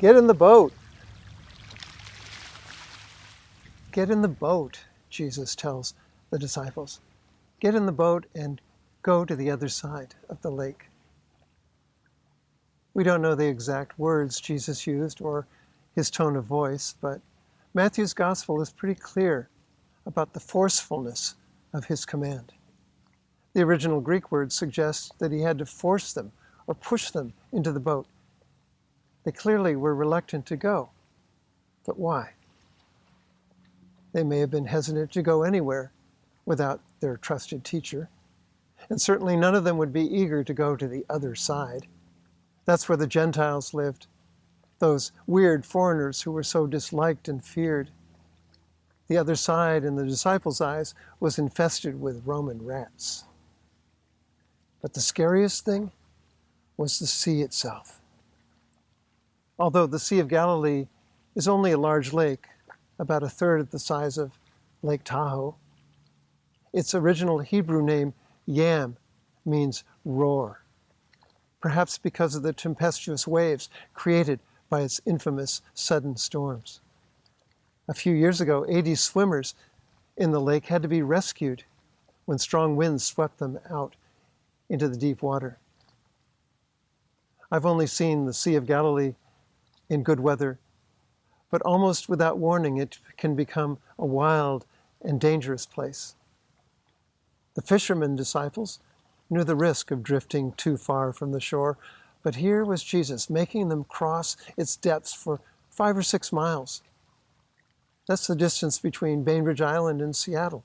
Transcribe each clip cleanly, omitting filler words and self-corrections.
Get in the boat. Get in the boat, Jesus tells the disciples. Get in the boat and go to the other side of the lake. We don't know the exact words Jesus used or his tone of voice, but Matthew's gospel is pretty clear about the forcefulness of his command. The original Greek word suggests that he had to force them or push them into the boat. They clearly were reluctant to go. But why? They may have been hesitant to go anywhere without their trusted teacher. And certainly none of them would be eager to go to the other side. That's where the Gentiles lived, those weird foreigners who were so disliked and feared. The other side, in the disciples' eyes, was infested with Roman rats. But the scariest thing was the sea itself. Although the Sea of Galilee is only a large lake, about a third of the size of Lake Tahoe, its original Hebrew name, Yam, means roar, perhaps because of the tempestuous waves created by its infamous sudden storms. A few years ago, 80 swimmers in the lake had to be rescued when strong winds swept them out into the deep water. I've only seen the Sea of Galilee in good weather, but almost without warning, it can become a wild and dangerous place. The fishermen disciples knew the risk of drifting too far from the shore, but here was Jesus making them cross its depths for 5 or 6 miles. That's the distance between Bainbridge Island and Seattle.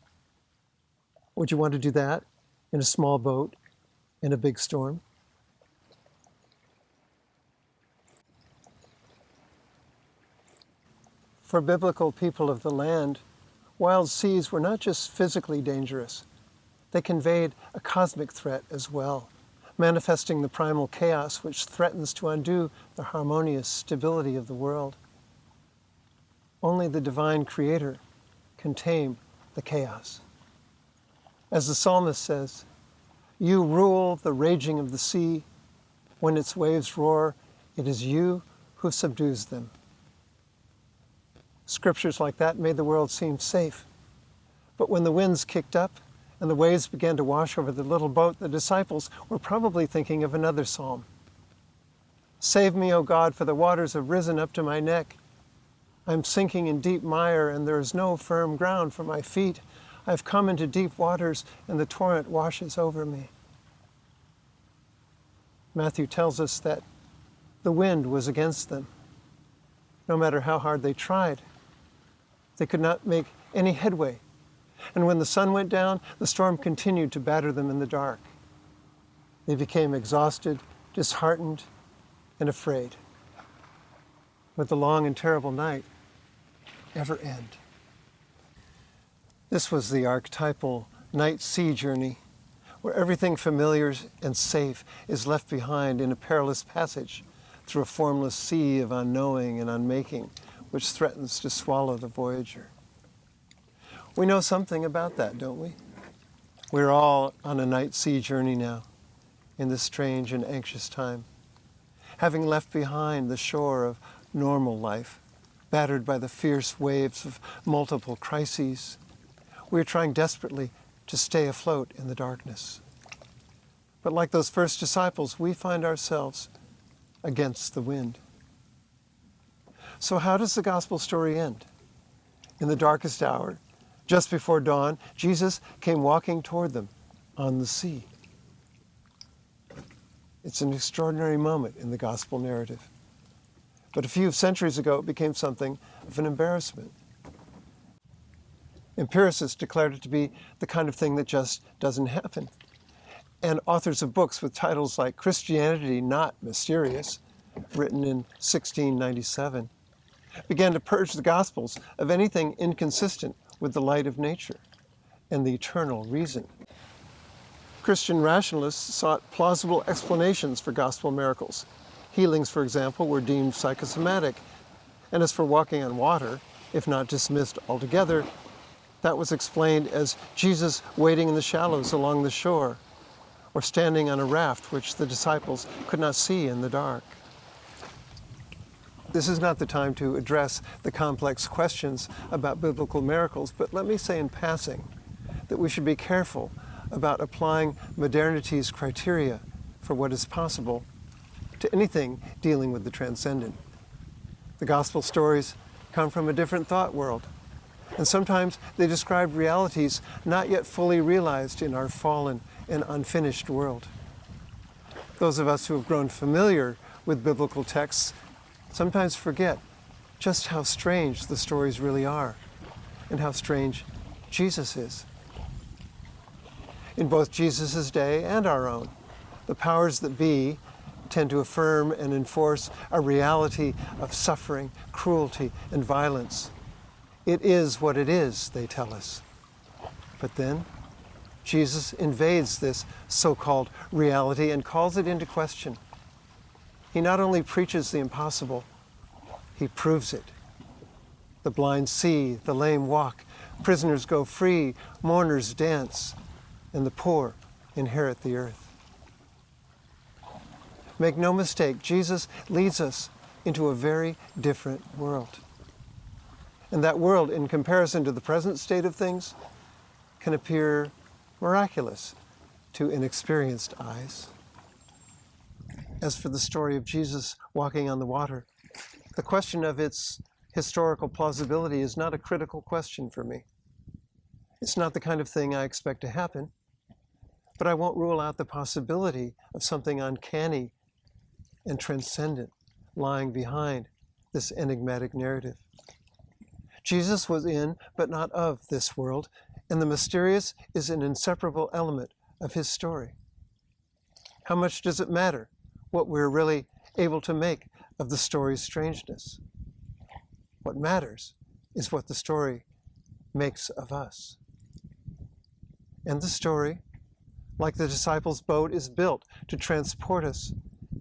Would you want to do that in a small boat in a big storm? For biblical people of the land, wild seas were not just physically dangerous. They conveyed a cosmic threat as well, manifesting the primal chaos which threatens to undo the harmonious stability of the world. Only the divine creator can tame the chaos. As the psalmist says, "You rule the raging of the sea. When its waves roar, it is you who subdues them." Scriptures like that made the world seem safe. But when the winds kicked up and the waves began to wash over the little boat, the disciples were probably thinking of another psalm. "Save me, O God, for the waters have risen up to my neck. I'm sinking in deep mire, and there is no firm ground for my feet. I've come into deep waters, and the torrent washes over me." Matthew tells us that the wind was against them. No matter how hard they tried, they could not make any headway. And when the sun went down, the storm continued to batter them in the dark. They became exhausted, disheartened, and afraid. Would the long and terrible night ever end? This was the archetypal night sea journey, where everything familiar and safe is left behind in a perilous passage through a formless sea of unknowing and unmaking, which threatens to swallow the voyager. We know something about that, don't we? We're all on a night sea journey now, in this strange and anxious time, having left behind the shore of normal life, battered by the fierce waves of multiple crises. We're trying desperately to stay afloat in the darkness. But like those first disciples, we find ourselves against the wind. So how does the gospel story end? In the darkest hour, just before dawn, Jesus came walking toward them on the sea. It's an extraordinary moment in the gospel narrative. But a few centuries ago, it became something of an embarrassment. Empiricists declared it to be the kind of thing that just doesn't happen. And authors of books with titles like Christianity Not Mysterious, written in 1697, began to purge the Gospels of anything inconsistent with the light of nature and the eternal reason. Christian rationalists sought plausible explanations for gospel miracles. Healings, for example, were deemed psychosomatic. And as for walking on water, if not dismissed altogether, that was explained as Jesus wading in the shallows along the shore, or standing on a raft which the disciples could not see in the dark. This is not the time to address the complex questions about biblical miracles, but let me say in passing that we should be careful about applying modernity's criteria for what is possible to anything dealing with the transcendent. The gospel stories come from a different thought world, and sometimes they describe realities not yet fully realized in our fallen and unfinished world. Those of us who have grown familiar with biblical texts sometimes forget just how strange the stories really are and how strange Jesus is. In both Jesus' day and our own, the powers that be tend to affirm and enforce a reality of suffering, cruelty, and violence. It is what it is, they tell us. But then, Jesus invades this so-called reality and calls it into question. He not only preaches the impossible, he proves it. The blind see, the lame walk, prisoners go free, mourners dance, and the poor inherit the earth. Make no mistake, Jesus leads us into a very different world. And that world, in comparison to the present state of things, can appear miraculous to inexperienced eyes. As for the story of Jesus walking on the water, the question of its historical plausibility is not a critical question for me. It's not the kind of thing I expect to happen, but I won't rule out the possibility of something uncanny and transcendent lying behind this enigmatic narrative. Jesus was in, but not of, this world, and the mysterious is an inseparable element of his story. How much does it matter what we're really able to make of the story's strangeness? What matters is what the story makes of us. And the story, like the disciples' boat, is built to transport us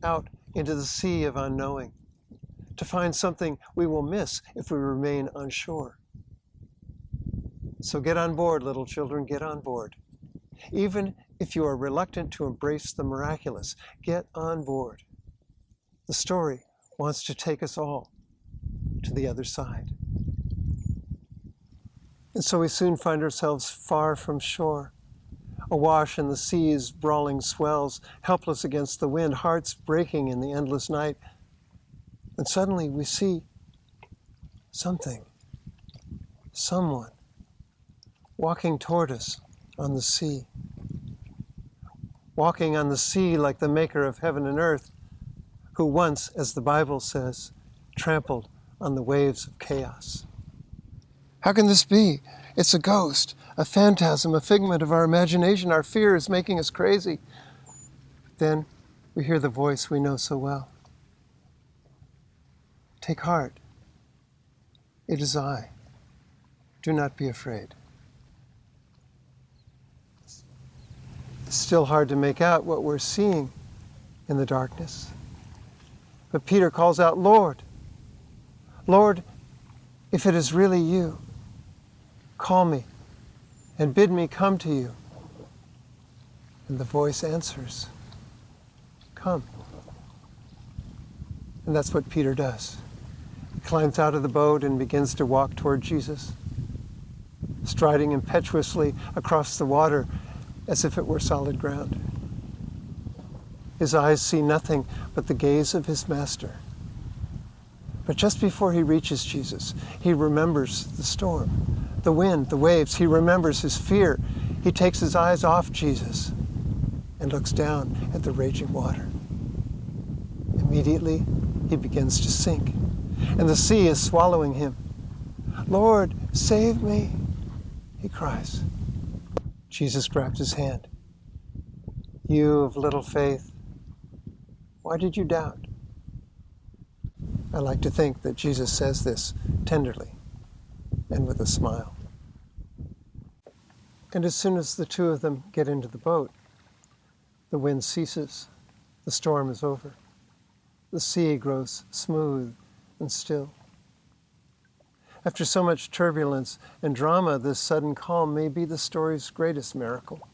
out into the sea of unknowing, to find something we will miss if we remain unsure. So get on board, little children, get on board. Even if you are reluctant to embrace the miraculous, get on board. The story wants to take us all to the other side. And so we soon find ourselves far from shore, awash in the sea's brawling swells, helpless against the wind, hearts breaking in the endless night. And suddenly we see something, someone, walking toward us on the sea. Walking on the sea like the maker of heaven and earth, who once, as the Bible says, trampled on the waves of chaos. How can this be? It's a ghost, a phantasm, a figment of our imagination. Our fear is making us crazy. Then we hear the voice we know so well. Take heart. It is I. Do not be afraid. It's still hard to make out what we're seeing in the darkness. But Peter calls out, Lord, Lord, if it is really you, call me and bid me come to you. And the voice answers, come. And that's what Peter does. He climbs out of the boat and begins to walk toward Jesus, striding impetuously across the water as if it were solid ground. His eyes see nothing but the gaze of his master. But just before he reaches Jesus, he remembers the storm, the wind, the waves. He remembers his fear. He takes his eyes off Jesus and looks down at the raging water. Immediately, he begins to sink, and the sea is swallowing him. Lord, save me, he cries. Jesus grabs his hand. You of little faith, why did you doubt? I like to think that Jesus says this tenderly and with a smile. And as soon as the two of them get into the boat, the wind ceases, the storm is over. The sea grows smooth and still. After so much turbulence and drama, this sudden calm may be the story's greatest miracle,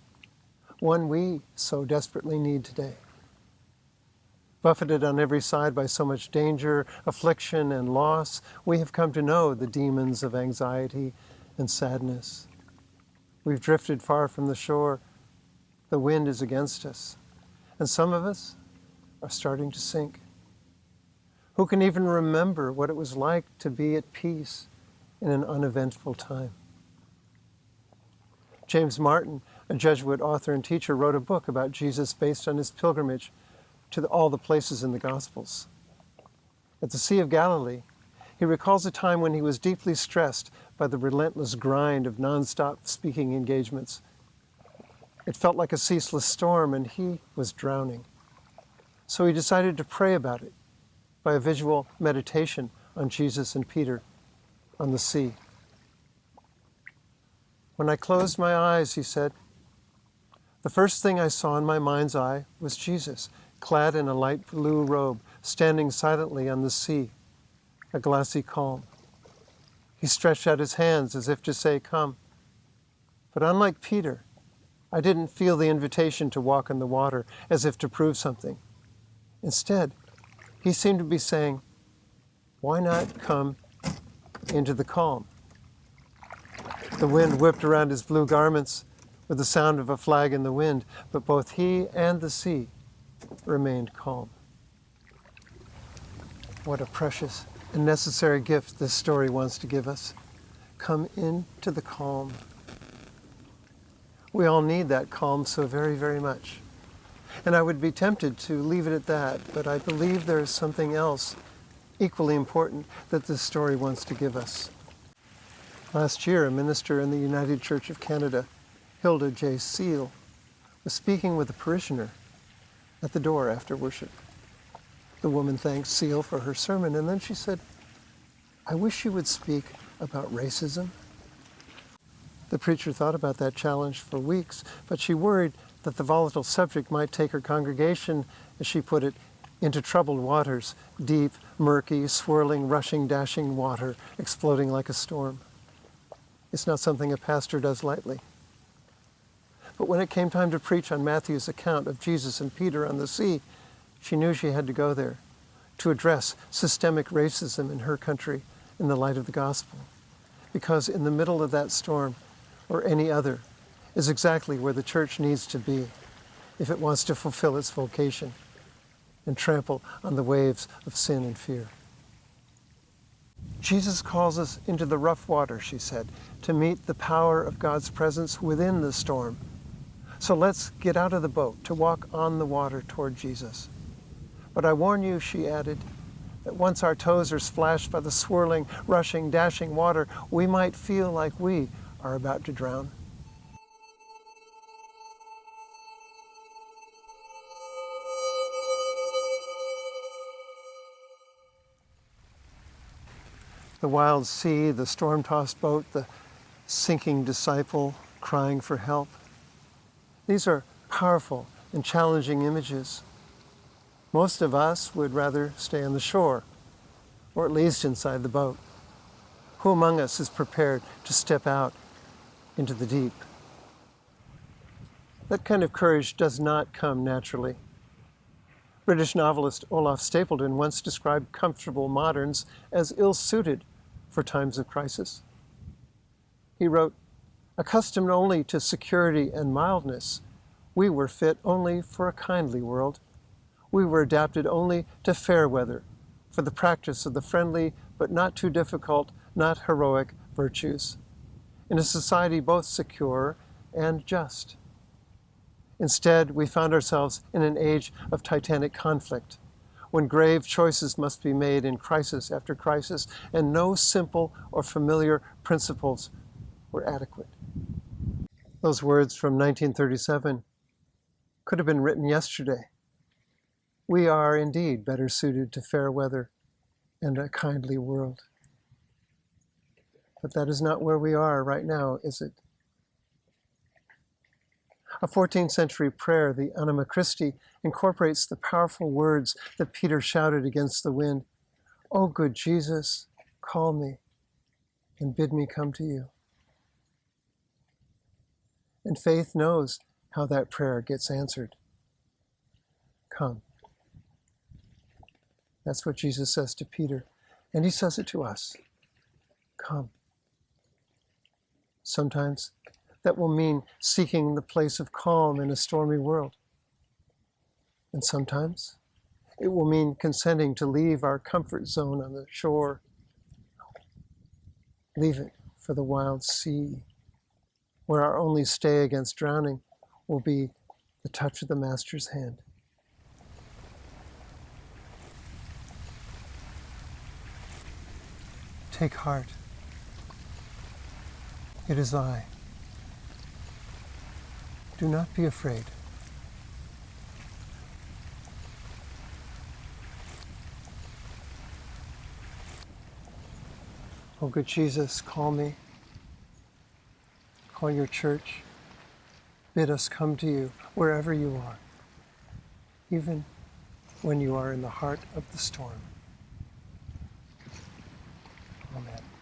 one we so desperately need today. Buffeted on every side by so much danger, affliction, and loss, we have come to know the demons of anxiety and sadness. We've drifted far from the shore. The wind is against us, and some of us are starting to sink. Who can even remember what it was like to be at peace in an uneventful time? James Martin, a Jesuit author and teacher, wrote a book about Jesus based on his pilgrimage to all the places in the Gospels. At the Sea of Galilee, he recalls a time when he was deeply stressed by the relentless grind of nonstop speaking engagements. It felt like a ceaseless storm, and he was drowning. So he decided to pray about it by a visual meditation on Jesus and Peter on the sea. When I closed my eyes, he said, the first thing I saw in my mind's eye was Jesus, clad in a light blue robe, standing silently on the sea, a glassy calm. He stretched out his hands as if to say, come. But unlike Peter, I didn't feel the invitation to walk in the water as if to prove something. Instead, he seemed to be saying, why not come into the calm? The wind whipped around his blue garments with the sound of a flag in the wind, but both he and the sea remained calm. What a precious and necessary gift this story wants to give us. Come into the calm. We all need that calm so very, very much. And I would be tempted to leave it at that, but I believe there is something else equally important that this story wants to give us. Last year, a minister in the United Church of Canada, Hilda J. Seal, was speaking with a parishioner at the door after worship. The woman thanked Seal for her sermon, and then she said, I wish you would speak about racism. The preacher thought about that challenge for weeks, but she worried that the volatile subject might take her congregation, as she put it, into troubled waters, deep, murky, swirling, rushing, dashing water, exploding like a storm. It's not something a pastor does lightly. But when it came time to preach on Matthew's account of Jesus and Peter on the sea, she knew she had to go there to address systemic racism in her country in the light of the gospel. Because in the middle of that storm, or any other, is exactly where the church needs to be if it wants to fulfill its vocation and trample on the waves of sin and fear. Jesus calls us into the rough water, she said, to meet the power of God's presence within the storm. So let's get out of the boat to walk on the water toward Jesus. But I warn you, she added, that once our toes are splashed by the swirling, rushing, dashing water, we might feel like we are about to drown. The wild sea, the storm-tossed boat, the sinking disciple crying for help. These are powerful and challenging images. Most of us would rather stay on the shore, or at least inside the boat. Who among us is prepared to step out into the deep? That kind of courage does not come naturally. British novelist Olaf Stapledon once described comfortable moderns as ill-suited for times of crisis. He wrote, accustomed only to security and mildness, we were fit only for a kindly world. We were adapted only to fair weather, for the practice of the friendly but not too difficult, not heroic virtues, in a society both secure and just. Instead, we found ourselves in an age of titanic conflict, when grave choices must be made in crisis after crisis, and no simple or familiar principles were adequate. Those words from 1937 could have been written yesterday. We are indeed better suited to fair weather and a kindly world. But that is not where we are right now, is it? A 14th century prayer, the Anima Christi, incorporates the powerful words that Peter shouted against the wind. "O good Jesus, call me and bid me come to you." And faith knows how that prayer gets answered. Come. That's what Jesus says to Peter, and he says it to us. Come. Sometimes that will mean seeking the place of calm in a stormy world. And sometimes it will mean consenting to leave our comfort zone on the shore, leave it for the wild sea, where our only stay against drowning will be the touch of the Master's hand. Take heart. It is I. Do not be afraid. Oh, good Jesus, call me. Call your church. Bid us come to you wherever you are, even when you are in the heart of the storm. Amen.